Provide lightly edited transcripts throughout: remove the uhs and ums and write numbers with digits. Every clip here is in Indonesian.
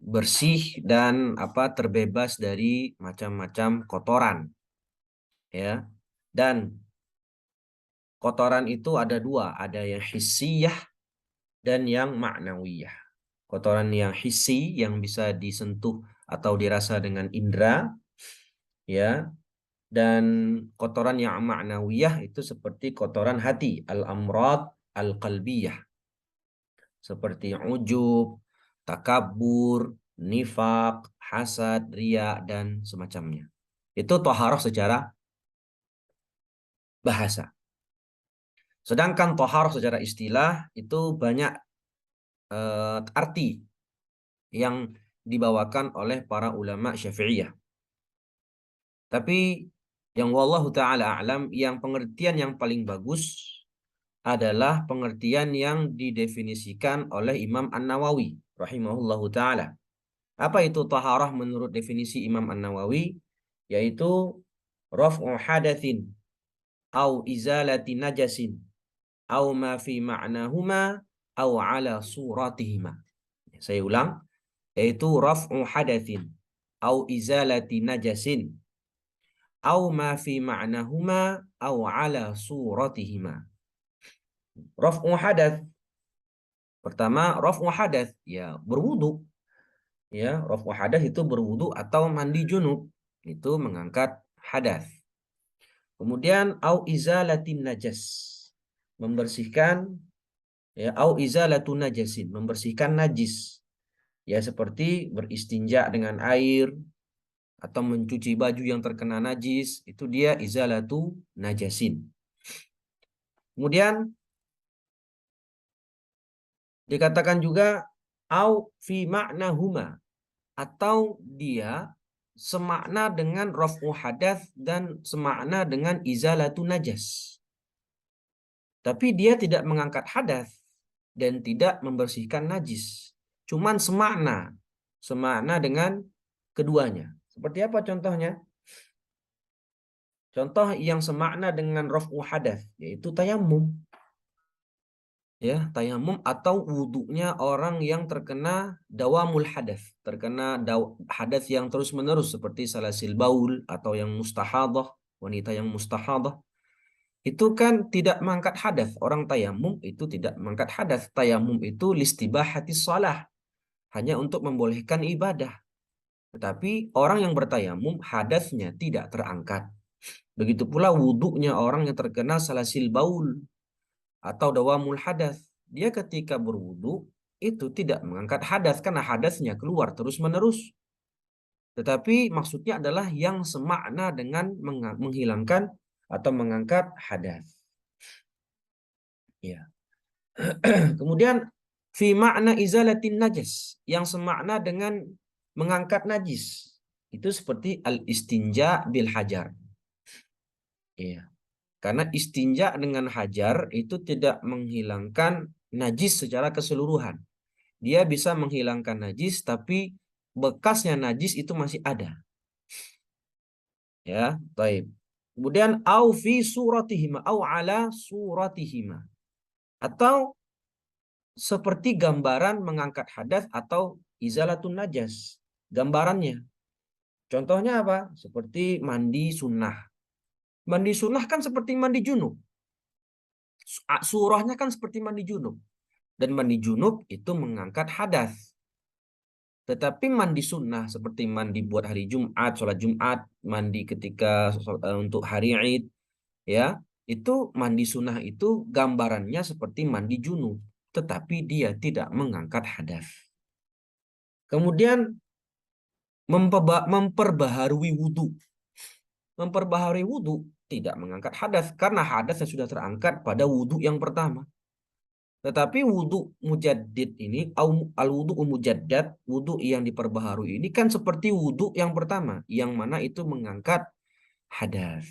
bersih dan terbebas dari macam-macam kotoran, ya. Dan kotoran itu ada dua, ada yang hissiyah dan yang ma'nawiyah. Kotoran yang hissi yang bisa disentuh atau dirasa dengan indera, ya. Dan kotoran yang ma'nawiyah itu seperti kotoran hati, al-amrad al-qalbiyah, seperti ujub, takabur, nifak, hasad, riya, dan semacamnya. Itu toharoh secara bahasa. Sedangkan toharoh secara istilah itu banyak arti yang dibawakan oleh para ulama Syafi'iyah. Tapi yang wallahu taala a'lam, yang pengertian yang paling bagus adalah pengertian yang didefinisikan oleh Imam An-Nawawi rahimahullahu taala. Apa itu taharah menurut definisi Imam An-Nawawi? Yaitu raf'u hadatsin au izalati najasin au ma fi ma'nahuma au ala suratihima. Saya ulang, yaitu raf'u hadatsin au izalati najasin au ma fi ma'nahuma au ala suratihima. Raf'u hadats, pertama raf'u hadats, ya berwudu. Ya, raf'u hadats itu berwudu atau mandi junub, itu mengangkat hadas. Kemudian au izalatin najas, membersihkan, ya, au izalatun najasin, membersihkan najis. Ya, seperti beristinja dengan air atau mencuci baju yang terkena najis, itu dia izalatu najasin. Kemudian dikatakan juga au fi ma'nahuma, atau dia semakna dengan raf'u hadas dan semakna dengan izalatu najas. Tapi dia tidak mengangkat hadas dan tidak membersihkan najis. Cuman semakna. Semakna dengan keduanya. Seperti apa contohnya? Contoh yang semakna dengan raf'u hadas, yaitu tayamum. Ya, tayamum atau wuduknya orang yang terkena dawamul hadas, terkena hadas yang terus-menerus seperti salasil baul atau yang mustahadah, wanita yang mustahadah. Itu kan tidak mengangkat hadas. Orang tayamum itu tidak mengangkat hadas. Tayamum itu listibahatis shalah, hanya untuk membolehkan ibadah. Tetapi orang yang bertayamum hadasnya tidak terangkat. Begitu pula wuduknya orang yang terkena salasil baul atau dawamul hadas. Dia ketika berwudu itu tidak mengangkat hadas karena hadasnya keluar terus-menerus. Tetapi maksudnya adalah yang semakna dengan menghilangkan atau mengangkat hadas. Ya. Kemudian fi makna izalatin najas, yang semakna dengan mengangkat najis. Itu seperti al-istinja bil hajar. Ya. Karena istinja dengan hajar itu tidak menghilangkan najis secara keseluruhan. Dia bisa menghilangkan najis tapi bekasnya najis itu masih ada. Ya, baik. Kemudian au fi suratihima au ala suratihima. Atau seperti gambaran mengangkat hadas atau izalatun najas. Gambarannya. Contohnya apa? Seperti mandi sunnah. Mandi sunnah kan seperti mandi junub. Surahnya kan seperti mandi junub. Dan mandi junub itu mengangkat hadas. Tetapi mandi sunnah seperti mandi buat hari Jumat, sholat Jumat, mandi ketika untuk hari Id, ya, itu mandi sunnah itu gambarannya seperti mandi junub, tetapi dia tidak mengangkat hadas. Kemudian memperbaharui wudhu. Memperbaharui wudhu tidak mengangkat hadas karena hadasnya sudah terangkat pada wudhu yang pertama. Tetapi wudhu mujaddid ini, al-wudhu mujaddad, wudhu yang diperbaharui ini kan seperti wudhu yang pertama, yang mana itu mengangkat hadas.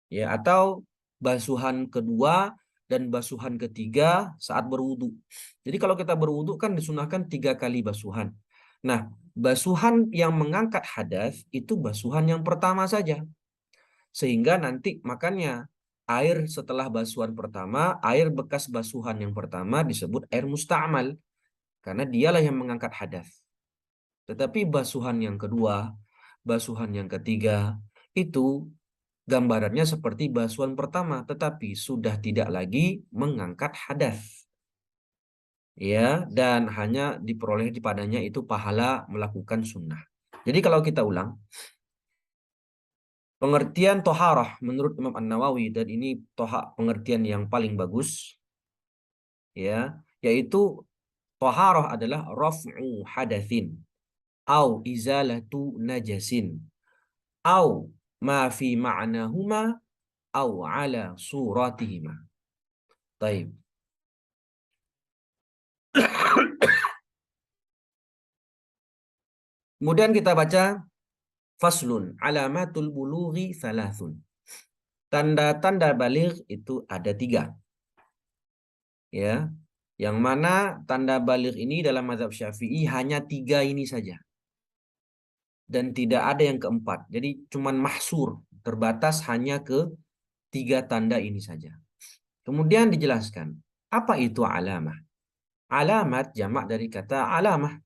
Ya, atau basuhan kedua dan basuhan ketiga saat berwudhu. Jadi kalau kita berwudhu kan disunahkan 3 kali basuhan. Nah, basuhan yang mengangkat hadas itu basuhan yang pertama saja. Sehingga nanti makanya air setelah basuhan pertama, air bekas basuhan yang pertama disebut air musta'mal. Karena dialah yang mengangkat hadas. Tetapi basuhan yang kedua, basuhan yang ketiga, itu gambarannya seperti basuhan pertama, tetapi sudah tidak lagi mengangkat hadas. Ya, dan hanya diperoleh padanya itu pahala melakukan sunnah. Jadi kalau kita ulang, pengertian toharah menurut Imam An-Nawawi, dan ini pengertian yang paling bagus, ya, yaitu toharah adalah raf'u hadatsin, au izalatu najasin, au ma fi ma'nahuma, au ala suratihima. Taib. Kemudian kita baca faslun alamatul bulughi salasun. Tanda-tanda baligh itu ada 3. Ya, yang mana tanda baligh ini dalam mazhab Syafi'i hanya 3 ini saja. Dan tidak ada yang keempat. Jadi cuman mahsur, terbatas hanya ke 3 tanda ini saja. Kemudian dijelaskan, apa itu alamah? Alamat jamak dari kata alamah.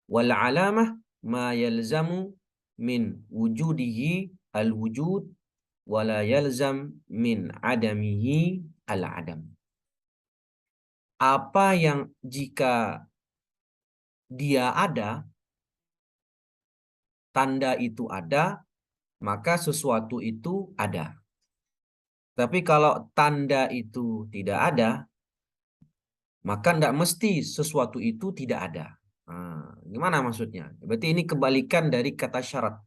Wal alamah ma yalzamu min wujudihi al-wujud wala yalzam min adamihi al-adam. Apa yang jika dia ada, tanda itu ada, maka sesuatu itu ada. Tapi kalau tanda itu tidak ada, maka tidak mesti sesuatu itu tidak ada. Nah, gimana maksudnya? Berarti ini kebalikan dari kata syarat.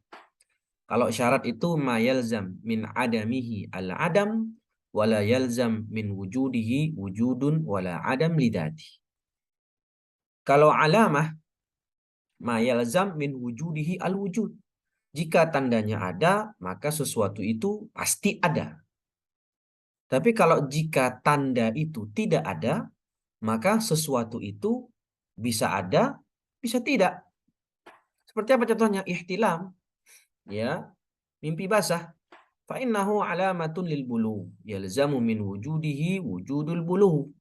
Kalau syarat itu ma yalzam min adamihi al-adam wala yalzam min wujudihi wujudun wala adam lidati. Kalau alamah ma yalzam min wujudihi al-wujud. Jika tandanya ada, maka sesuatu itu pasti ada. Tapi kalau jika tanda itu tidak ada, maka sesuatu itu bisa ada, bisa tidak. Seperti apa contohnya? Ihtilam, ya, mimpi basah. Fa innahu alamatun lil bulugh, yalzamu min wujudihi wujudul bulugh,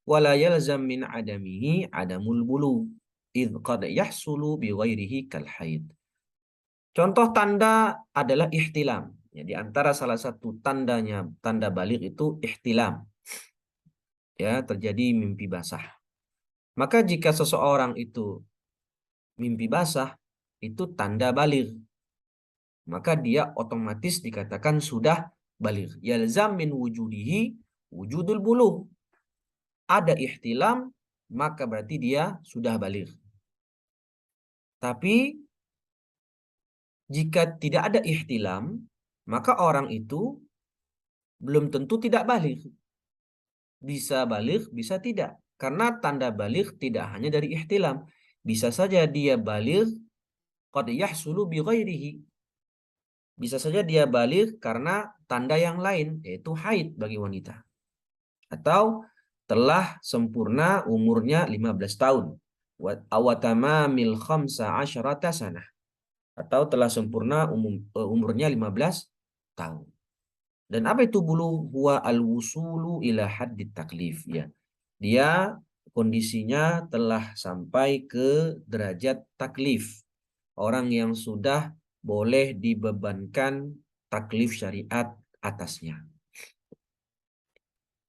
wala yalzam min adamihi adamul bulugh, idh qad yahsulu bi ghairihi kal haid. Contoh tanda adalah ihtilam. Ya, di antara salah satu tandanya, tanda baligh itu ihtilam. Ya, terjadi mimpi basah. Maka jika seseorang itu mimpi basah, itu tanda baligh. Maka dia otomatis dikatakan sudah baligh. Yalzam min wujudihi wujudul bulugh. Ada ihtilam, maka berarti dia sudah baligh. Tapi jika tidak ada ihtilam, maka orang itu belum tentu tidak baligh. Bisa baligh, bisa tidak. Karena tanda baligh tidak hanya dari ihtilam. Bisa saja dia baligh qad yahsulu bi ghairihi. Bisa saja dia baligh karena tanda yang lain, yaitu haid bagi wanita. Atau telah sempurna umurnya 15 tahun. Wa tamamil khamsa asyarata sanah. Atau telah sempurna umurnya 15 tahun. Dan apa itu bulu? Huwa al-wusulu ila haddit taklif. Ya. Dia kondisinya telah sampai ke derajat taklif. Orang yang sudah boleh dibebankan taklif syariat atasnya.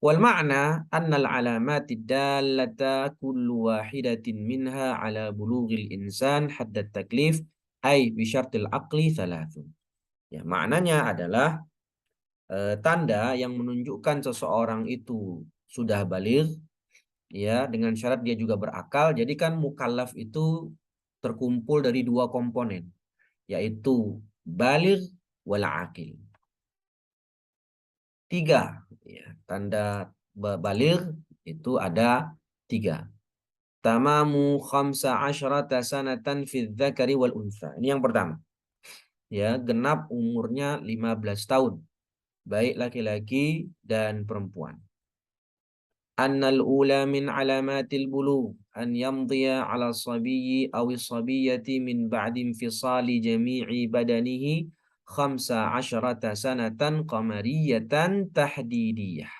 Wal ma'na anna al-alamati dallata kullu wahidatin minha ala bulughil insan haddat taklif ay bi syartil aqli thalathun. Ya, maknanya adalah tanda yang menunjukkan seseorang itu sudah baligh, ya, dengan syarat dia juga berakal. Jadi kan mukallaf itu terkumpul dari 2 komponen, yaitu baligh wal aqil. 3, ya, tanda baligh itu ada 3. Tamamu khamsa asyrata sanatan fi dzakari wal unsa. Ini yang pertama. Ya, genap umurnya 15 tahun, baik laki-laki dan perempuan. Annal ula min alamatil bulugh an yamdiya ala sabiyyi aw sabiyyati min ba'di infisali jami'i badanihi 15 sanatan qamariyatan tahdidiyah.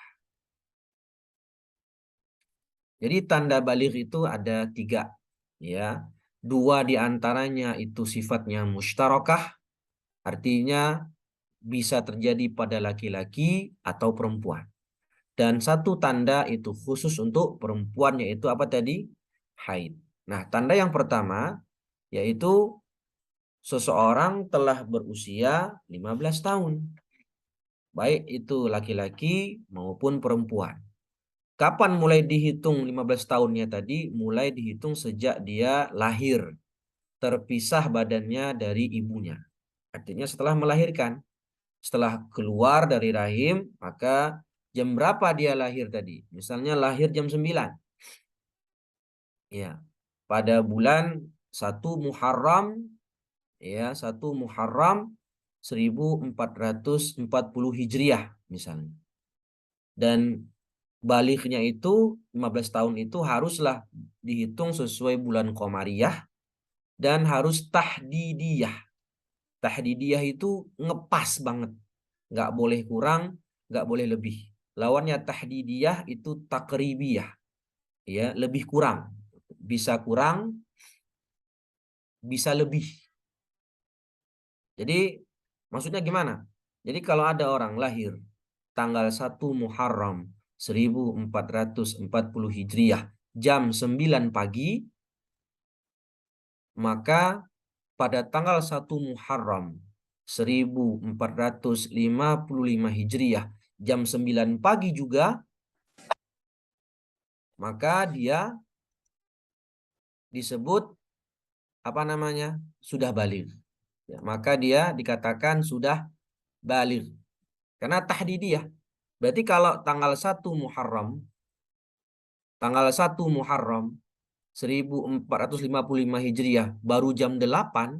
Jadi tanda baligh itu ada 3, ya. dua di antaranya itu sifatnya mustarakah, artinya bisa terjadi pada laki-laki atau perempuan. Dan satu tanda itu khusus untuk perempuan, yaitu apa tadi? Haid. Nah, tanda yang pertama yaitu seseorang telah berusia 15 tahun. Baik itu laki-laki maupun perempuan. Kapan mulai dihitung 15 tahunnya tadi? Mulai dihitung sejak dia lahir, terpisah badannya dari ibunya. Artinya setelah melahirkan. Setelah keluar dari rahim, maka jam berapa dia lahir tadi? Misalnya lahir jam 9. Ya. Pada bulan 1 Muharram, ya, 1 Muharram 1440 Hijriah misalnya. Dan balighnya itu 15 tahun itu haruslah dihitung sesuai bulan Qamariyah dan harus tahdidiyah. Tahdidiyah itu ngepas banget. Nggak boleh kurang, nggak boleh lebih. Lawannya tahdidiyah itu takribiyah. Ya, lebih kurang. Bisa kurang, bisa lebih. Jadi maksudnya gimana? Jadi kalau ada orang lahir tanggal 1 Muharram 1440 Hijriah jam 9 pagi, maka pada tanggal 1 Muharram 1455 Hijriah jam 9 pagi juga, maka dia disebut apa namanya? Sudah baligh. Ya, maka dia dikatakan sudah baligh. Karena tahdidiyah. Berarti kalau tanggal 1 Muharram 1455 Hijriah baru jam 8,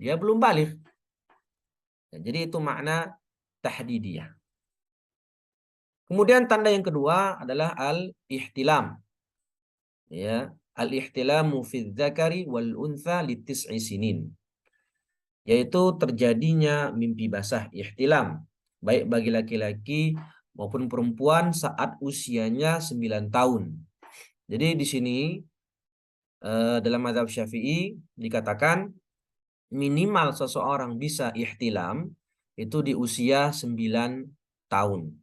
dia belum baligh. Ya, jadi itu makna tahdidiyah. Kemudian tanda yang kedua adalah al-ihtilam. Ya, al-ihtilamu fi dzakari wal untha li tis'i sinin. Yaitu terjadinya mimpi basah, ihtilam, baik bagi laki-laki maupun perempuan saat usianya 9 tahun. Jadi di sini dalam mazhab Syafi'i dikatakan minimal seseorang bisa ihtilam itu di usia 9 tahun.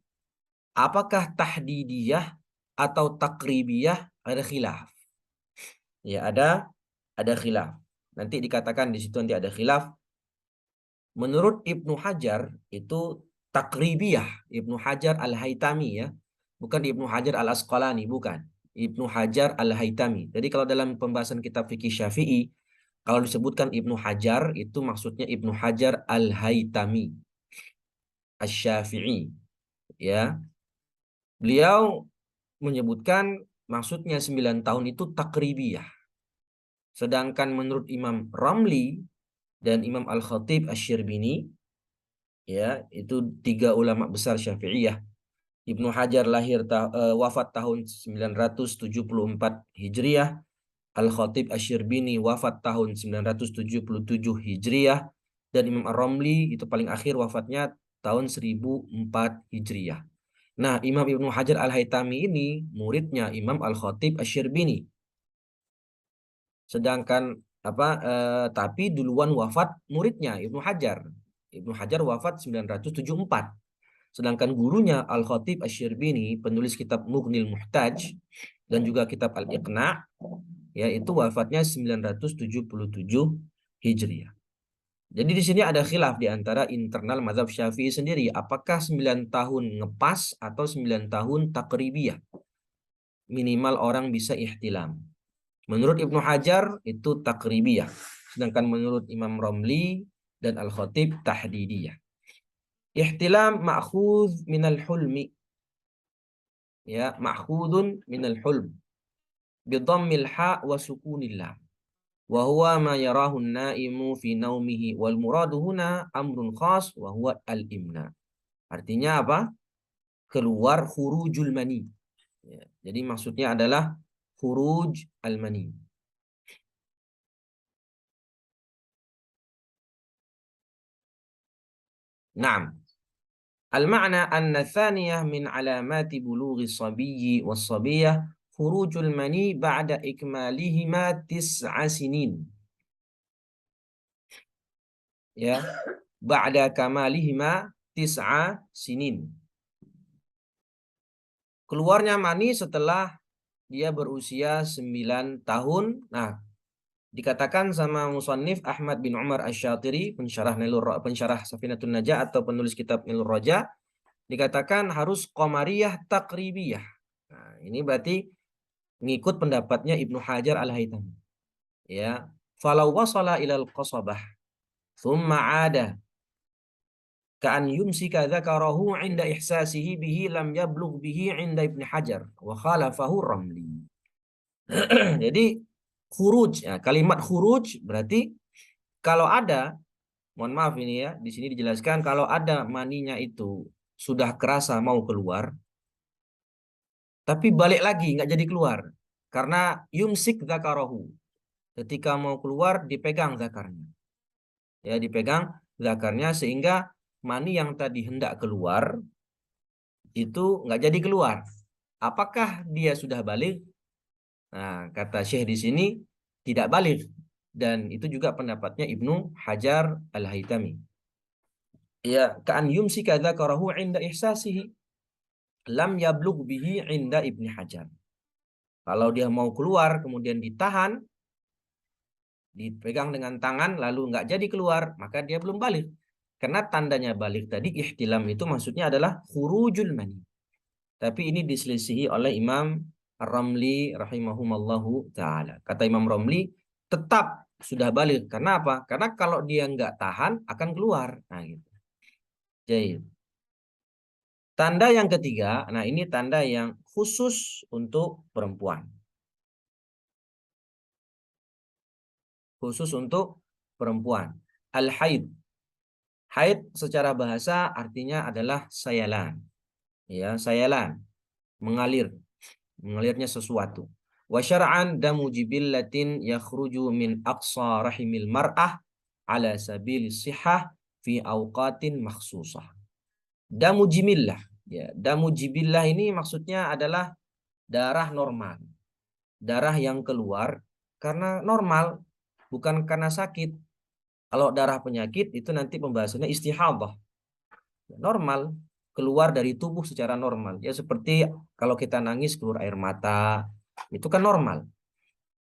Apakah tahdidiyah atau takribiyah? Ada khilaf. Ya, ada khilaf. Nanti dikatakan di situ nanti ada khilaf. Menurut Ibnu Hajar itu takribiyah, Ibnu Hajar Al-Haytami, ya. Bukan Ibnu Hajar Al-Asqalani, bukan. Ibnu Hajar Al-Haytami. Jadi kalau dalam pembahasan kitab fikih Syafi'i, kalau disebutkan Ibnu Hajar itu maksudnya Ibnu Hajar Al-Haytami Asy-Syafi'i, ya. Beliau menyebutkan maksudnya 9 tahun itu takribiyah. Sedangkan menurut Imam Ramli dan Imam Al-Khatib Asy-Syirbini, ya, itu tiga ulama besar Syafi'iyah. Ibnu Hajar wafat tahun 974 Hijriah, Al-Khatib Asy-Syirbini wafat tahun 977 Hijriah, dan Imam Ar-Ramli itu paling akhir wafatnya tahun 1004 Hijriah. Nah, Imam Ibnu Hajar Al-Haytami ini muridnya Imam Al-Khatib Asy-Syirbini. Sedangkan tapi duluan wafat muridnya Ibnu Hajar. Ibnu Hajar wafat 974. Sedangkan gurunya Al-Khatib Asy-Syirbini, penulis kitab Mughnil Muhtaj dan juga kitab Al-Iqna', yaitu wafatnya 977 Hijriah. Jadi di sini ada khilaf di antara internal mazhab Syafi'i sendiri, apakah 9 tahun ngepas atau 9 tahun takribiyah. Minimal orang bisa ihtilam. Menurut Ibnu Hajar itu takribiyah, sedangkan menurut Imam Romli dan Al-Khatib tahdidiyah. Ihtilam ma'khudz minal hulmi, ya, ma'khudun minal hulm bidhammil ha wa sukunillah wa huwa ma yarahu an-naimu fi naumihi wal muradu huna amrun khas wa huwa al-imna. Artinya apa? Keluar khurujul mani. Ya, jadi maksudnya adalah khuruj al-mani. Naam. Al-ma'na anna thaniyah min alamati bulughi sabiyyi was-sabiyyah khurujul mani ba'da ikmalihima tis'a sinin. Ya, ba'da kamalihima tis'a sinin. Keluarnya mani setelah dia berusia 9 tahun. Nah, dikatakan sama musannif Ahmad bin Umar Asy-Syatiri, pensyarah Safinatun Najah atau penulis kitab Nailur Raja, dikatakan harus qamariyah takribiyah. Nah, ini berarti ngikut pendapatnya Ibnu Hajar Al-Haytami. Ya, falau wasala ilal qasabah thumma ada ka'an yumsika dzakarahu 'inda ihsasihi bihi lam yablugh bihi 'inda Ibnu Hajar wa khalafahu Ramli. Jadi khuruj, ya, kalimat khuruj berarti kalau ada, mohon maaf ini ya, di sini dijelaskan kalau ada maninya itu sudah kerasa mau keluar, tapi balik lagi nggak jadi keluar karena yumsik dzakarahu. Ketika mau keluar dipegang zakarnya, ya dipegang zakarnya sehingga mani yang tadi hendak keluar itu nggak jadi keluar. Apakah dia sudah balik? Nah, kata Syekh di sini tidak balik, dan itu juga pendapatnya Ibnu Hajar Al-Haytami. Ya, ka'an yumsika dzakarahu 'inda ihsasihi lam yablugh bihi 'inda Ibnu Hajar. Kalau dia mau keluar kemudian ditahan, dipegang dengan tangan lalu nggak jadi keluar, maka dia belum balik. Karena tandanya balik tadi ihtilam itu maksudnya adalah khurujul mani. Tapi ini diselisihi oleh Imam Ar-Ramli rahimahumallahu taala. Kata Imam Ramli tetap sudah balik. Karena apa? Karena kalau dia nggak tahan akan keluar. Nah, gitu. Jadi tanda yang ketiga, nah ini tanda yang khusus untuk perempuan. Khusus untuk perempuan. Al-haid. Haid secara bahasa artinya adalah sayalan. Ya, sayalan, mengalir, mengalirnya sesuatu. Wa syar'an damu jibillatin yakhruju min aqsa rahimil mar'ah ala sabili sihah fi awqatin makhsusah. Damu jibillah. Ya, damu jibillah ini maksudnya adalah darah normal. Darah yang keluar karena normal, bukan karena sakit. Kalau darah penyakit itu nanti pembahasannya istihadah. Normal, keluar dari tubuh secara normal. Ya seperti kalau kita nangis keluar air mata, itu kan normal.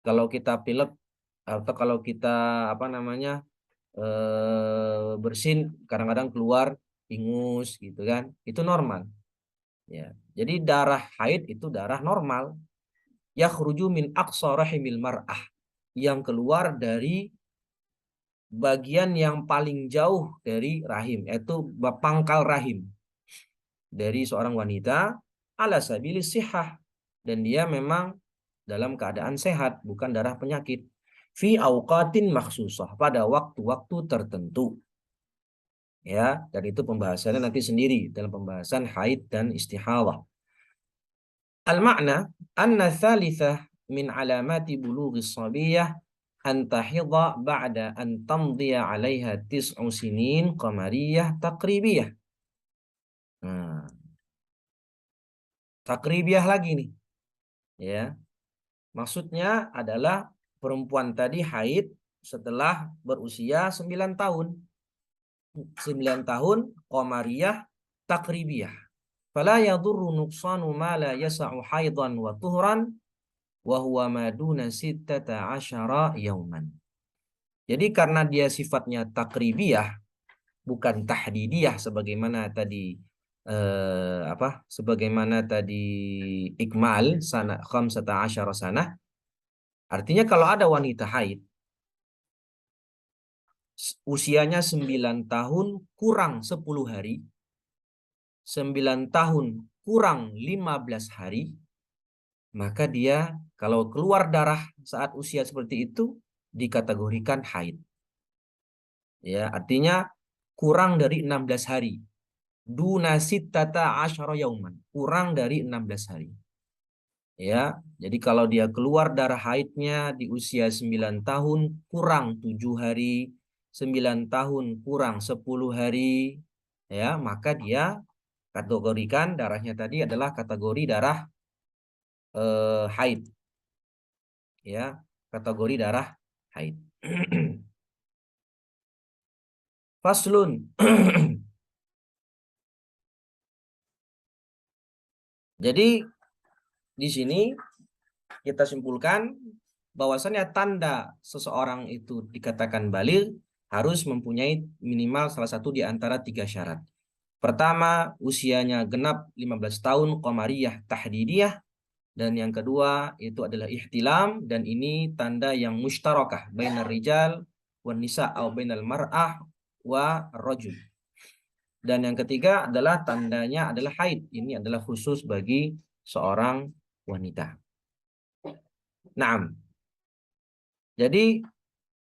Kalau kita pilek atau kalau kita apa namanya bersin kadang-kadang keluar ingus gitu kan, itu normal. Ya, jadi darah haid itu darah normal. Yakhruju min aqsa rahimil mar'ah, yang keluar dari bagian yang paling jauh dari rahim, yaitu pangkal rahim dari seorang wanita ala sabili sihah, dan dia memang dalam keadaan sehat, bukan darah penyakit. Fi auqatin makhsusah, pada waktu-waktu tertentu. Ya, dan itu pembahasannya nanti sendiri dalam pembahasan haid dan istihadah. Al-makna anna thalithah min alamati bulughis sabiyah an tahidha ba'da an tamdiya 'alaiha tis'u sinin qamariyah takribiyah. Nah, takribiyah lagi nih. Ya. Maksudnya adalah perempuan tadi haid setelah berusia 9 tahun. 9 tahun qamariyah takribiyah. Fala yadurru nuqsanu ma la yasa'u haidan wa tuhran wa huwa ma duna 16 yauman. Jadi karena dia sifatnya takribiyah bukan tahdidiyah sebagaimana tadi sebagaimana tadi ikmal sana 15 sanah. Artinya kalau ada wanita haid usianya 9 tahun kurang 10 hari, 9 tahun kurang 15 hari, maka dia kalau keluar darah saat usia seperti itu dikategorikan haid. Ya, artinya kurang dari 16 hari. Duna sittata asyara yauman, kurang dari 16 hari. Ya, jadi kalau dia keluar darah haidnya di usia 9 tahun kurang 7 hari, 9 tahun kurang 10 hari, ya, maka dia kategorikan darahnya tadi adalah kategori darah haid, ya, kategori darah haid. Faslun. Jadi di sini kita simpulkan bahwasannya tanda seseorang itu dikatakan baligh harus mempunyai minimal salah satu di antara 3 syarat. Pertama, usianya genap 15 tahun qamariyah tahdidiyah, dan yang kedua itu adalah ihtilam, dan ini tanda yang mushtarakah bainar rijal wan nisa atau bainal mar'ah wa rajul. Dan yang ketiga adalah tandanya adalah haid. Ini adalah khusus bagi seorang wanita. Naam. Jadi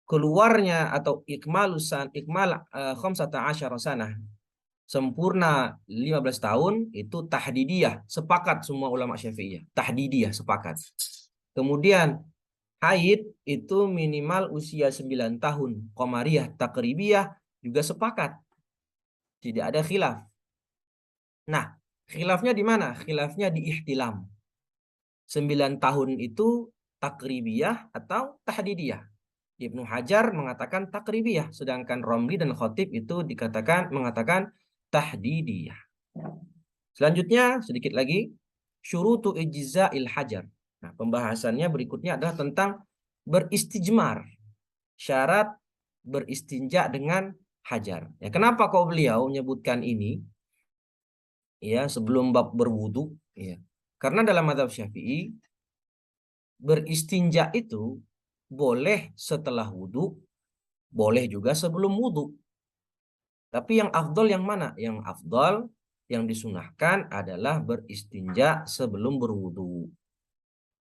keluarnya atau ikmal khamsata asyara sanah, sempurna 15 tahun itu tahdidiyah, sepakat semua ulama Syafi'iyah. Tahdidiyah sepakat. Kemudian haid itu minimal usia 9 tahun. Qamariyah takribiyah juga sepakat. Tidak ada khilaf. Nah, khilafnya di mana? Khilafnya di ihtilam. 9 tahun itu takribiyah atau tahdidiyah. Ibnu Hajar mengatakan takribiyah, sedangkan Romli dan Khatib itu mengatakan tahdidiyah. Selanjutnya sedikit lagi syurutu ijza'il hajar. Nah, pembahasannya berikutnya adalah tentang beristijmar. Syarat beristinja dengan hajar. Ya, kenapa kok beliau menyebutkan ini? Ya, sebelum bab berwudu, ya. Karena dalam mazhab Syafi'i beristinja itu boleh setelah wudu, boleh juga sebelum wudu. Tapi yang afdol yang mana? Yang afdol yang disunahkan adalah beristinja sebelum berwudu.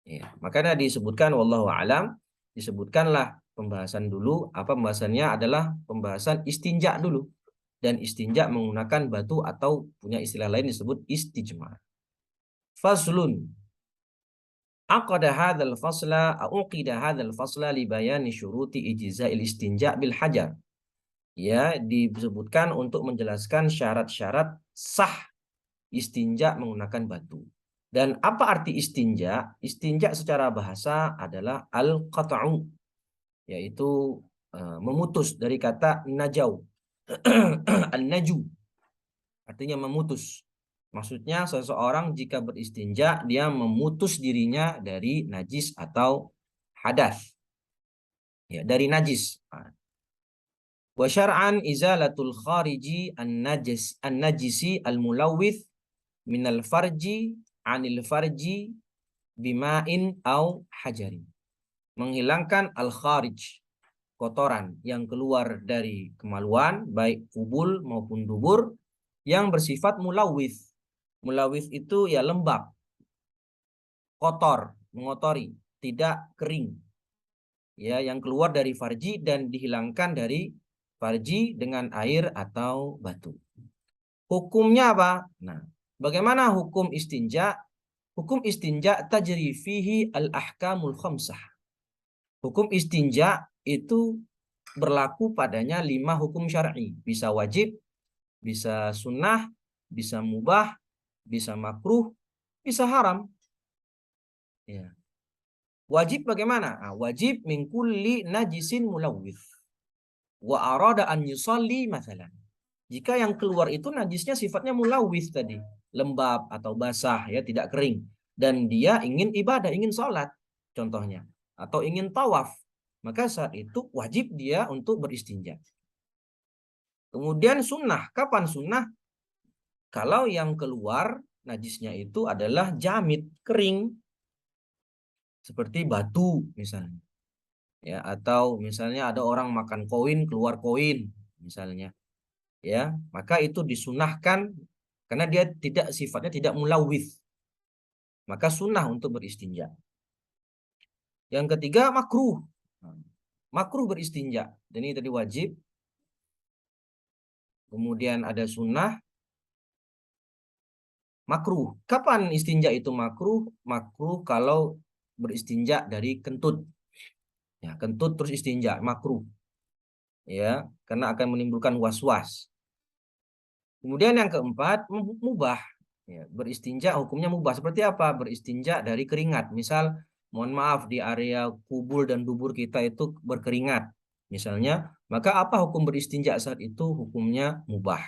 Ya, makanya disebutkan wallahu alam, disebutkanlah pembahasan dulu, apa pembahasannya adalah pembahasan istinja dulu. Dan istinja menggunakan batu atau punya istilah lain disebut istijmar. Faslun. Aqada hadzal fasla uqida hadzal fasla li bayani syuruti ijza'il istinja bil hajar. Ya, disebutkan untuk menjelaskan syarat-syarat sah istinja menggunakan batu. Dan apa arti istinja? Istinja secara bahasa adalah al-qat'u, yaitu memutus dari kata najau. An-naju artinya memutus. Maksudnya seseorang jika beristinja dia memutus dirinya dari najis atau hadas. Ya, dari najis. Wa syar'an izalatul khariji an-najisi al-mulawwith minal farji anil farji bima'in au hajarin. Menghilangkan al-kharij, kotoran yang keluar dari kemaluan baik kubul maupun dubur yang bersifat mulawith. Mulawith itu ya lembab, kotor, mengotori, tidak kering. Ya, yang keluar dari farji dan dihilangkan dari farji dengan air atau batu. Hukumnya apa? Nah, bagaimana hukum istinja? Hukum istinja tajri fihi al-ahkamul khamsah. Hukum istinja itu berlaku padanya 5 hukum syar'i. Bisa wajib, bisa sunnah, bisa mubah, bisa makruh, bisa haram. Ya. Wajib bagaimana? Nah, wajib min kulli najisin mulawwith. Wa arada an yusalli mathalan. Jika yang keluar itu najisnya sifatnya mulawwith tadi, lembab atau basah ya, tidak kering, dan dia ingin ibadah, ingin sholat contohnya, atau ingin tawaf, maka saat itu wajib dia untuk beristinja. Kemudian sunnah, kapan sunnah? Kalau yang keluar najisnya itu adalah jamid, kering, seperti batu misalnya, ya, atau misalnya ada orang makan koin keluar koin misalnya, ya, maka itu disunahkan karena dia tidak sifatnya tidak mulawith, maka sunnah untuk beristinja. Yang ketiga makruh, makruh beristinja, dan ini tadi wajib. Kemudian ada sunnah, makruh. Kapan istinja itu makruh? Makruh kalau beristinja dari kentut. Ya, kentut terus istinja, makruh. Ya, karena akan menimbulkan was-was. Kemudian yang keempat, mubah. Ya, beristinja hukumnya mubah. Seperti apa? Beristinja dari keringat. Misal, mohon maaf di area kubul dan dubur kita itu berkeringat. Misalnya, maka apa hukum beristinja saat itu? Hukumnya mubah.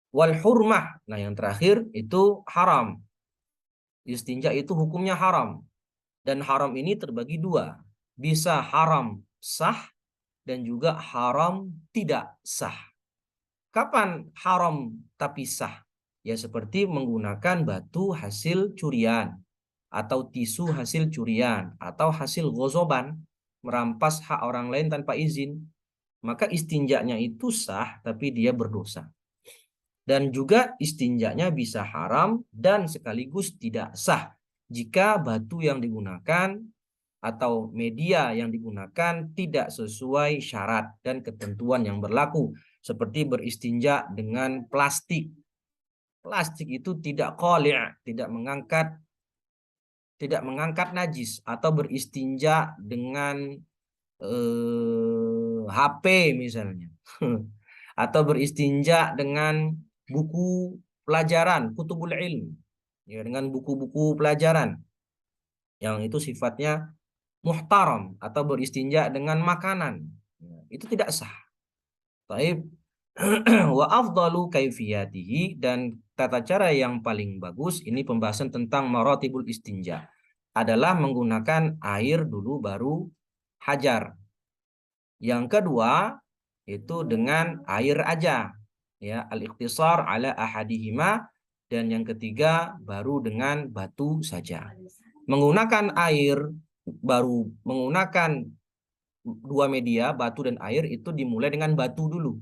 Wal hurmah. Nah, yang terakhir itu haram. Istinja itu hukumnya haram. Dan haram ini terbagi dua. Bisa haram sah dan juga haram tidak sah. Kapan haram tapi sah? Ya seperti menggunakan batu hasil curian atau tisu hasil curian atau hasil gozoban, merampas hak orang lain tanpa izin. Maka istinjaknya itu sah tapi dia berdosa. Dan juga istinjaknya bisa haram dan sekaligus tidak sah jika batu yang digunakan atau media yang digunakan tidak sesuai syarat dan ketentuan yang berlaku, seperti beristinja dengan plastik. Plastik itu tidak qali', tidak mengangkat najis, atau beristinja dengan HP misalnya. Atau beristinja dengan buku pelajaran, kutubul ilm. Ya, dengan buku-buku pelajaran yang itu sifatnya muhtaram, atau beristinja dengan makanan. Ya, itu tidak sah. Taib. Wa afdalu kaifiyatihi, dan tata cara yang paling bagus, ini pembahasan tentang maratibul istinja, adalah menggunakan air dulu baru hajar. Yang kedua itu dengan air aja, ya, al-ikhtisar ala ahadihima, dan yang ketiga baru dengan batu saja. Menggunakan air baru menggunakan dua media, batu dan air, itu dimulai dengan batu dulu.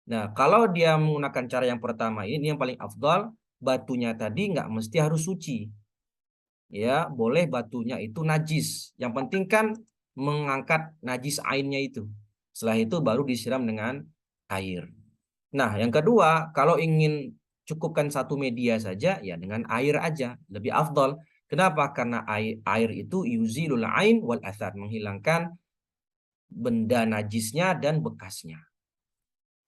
Nah, kalau dia menggunakan cara yang pertama ini yang paling afdal, batunya tadi nggak mesti harus suci. Ya, boleh batunya itu najis. Yang penting kan mengangkat najis ainnya itu. Setelah itu baru disiram dengan air. Nah, yang kedua, kalau ingin cukupkan satu media saja, ya dengan air aja, lebih afdal. Kenapa? Karena air itu yuzilul ain wal athar, menghilangkan benda najisnya dan bekasnya.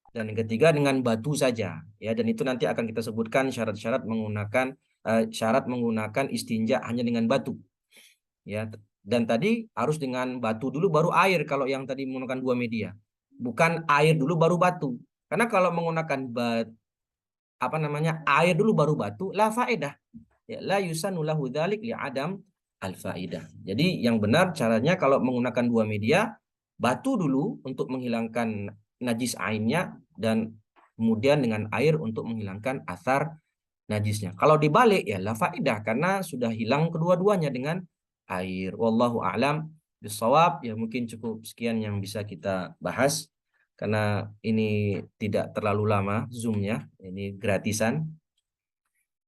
Dan yang ketiga dengan batu saja, ya. Dan itu nanti akan kita sebutkan syarat-syarat menggunakan syarat menggunakan istinja hanya dengan batu, ya. Dan tadi harus dengan batu dulu baru air kalau yang tadi menggunakan dua media, bukan air dulu baru batu. Karena kalau menggunakan air dulu baru batu, la faedah, ya, la yusanu lahu dzalik li adam al faedah. Jadi yang benar caranya kalau menggunakan dua media, batu dulu untuk menghilangkan najis ainnya, dan kemudian dengan air untuk menghilangkan asar najisnya. Kalau dibalik ya la faedah, karena sudah hilang kedua-duanya dengan air. Wallahu a'lam bishawab. Ya mungkin cukup sekian yang bisa kita bahas karena ini tidak terlalu lama Zoom-nya, ini gratisan.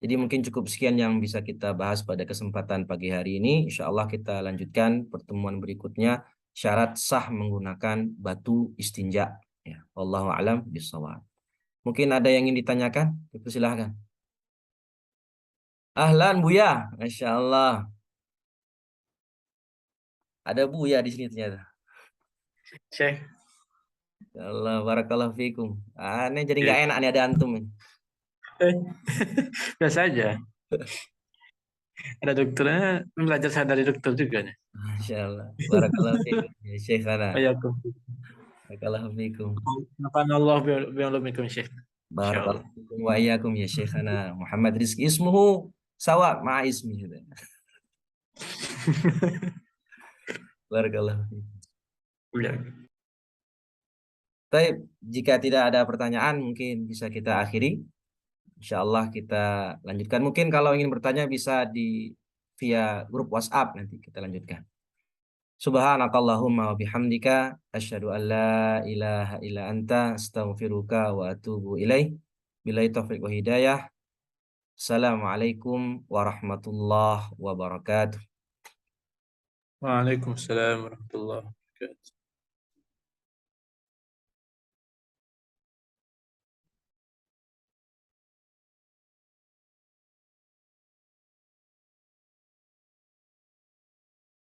Jadi mungkin cukup sekian yang bisa kita bahas pada kesempatan pagi hari ini. Insya Allah kita lanjutkan pertemuan berikutnya, syarat sah menggunakan batu istinja. Ya, wallahu a'lam bishawab. Mungkin ada yang ingin ditanyakan? Silahkan. Ahlan Buya, Masya Allah. Ada Buya di sini ternyata. Syekh. Ya Allah, barakallahu fikum. Aneh jadi nggak Ya. enak nih ada antum. Biasa aja. Ada dokternya, belajar saya dari dokter juga nih. Masya Allah. Barakallahu fikum. Ya Syekhana. Ayakum. Barakallahu fikum. Nafa'ana Allah bi'ulumikum Syekh. Insyaallah. Barakallahu fikum wa iyyakum ya Syekhana. Muhammad Rizki ismuhu sawa ma'a ismi. Barakallahu fikum. Ya. Baik, jika tidak ada pertanyaan mungkin bisa kita akhiri. Insya Allah kita lanjutkan. Mungkin kalau ingin bertanya bisa di via grup WhatsApp, nanti kita lanjutkan. Subhanakallahumma wa bihamdika asyhadu an la ilaha illa anta astaghfiruka wa atubu ilaih. Billahi taufiq wa hidayah. Assalamualaikum warahmatullahi wabarakatuh. Waalaikumsalam warahmatullahi wabarakatuh.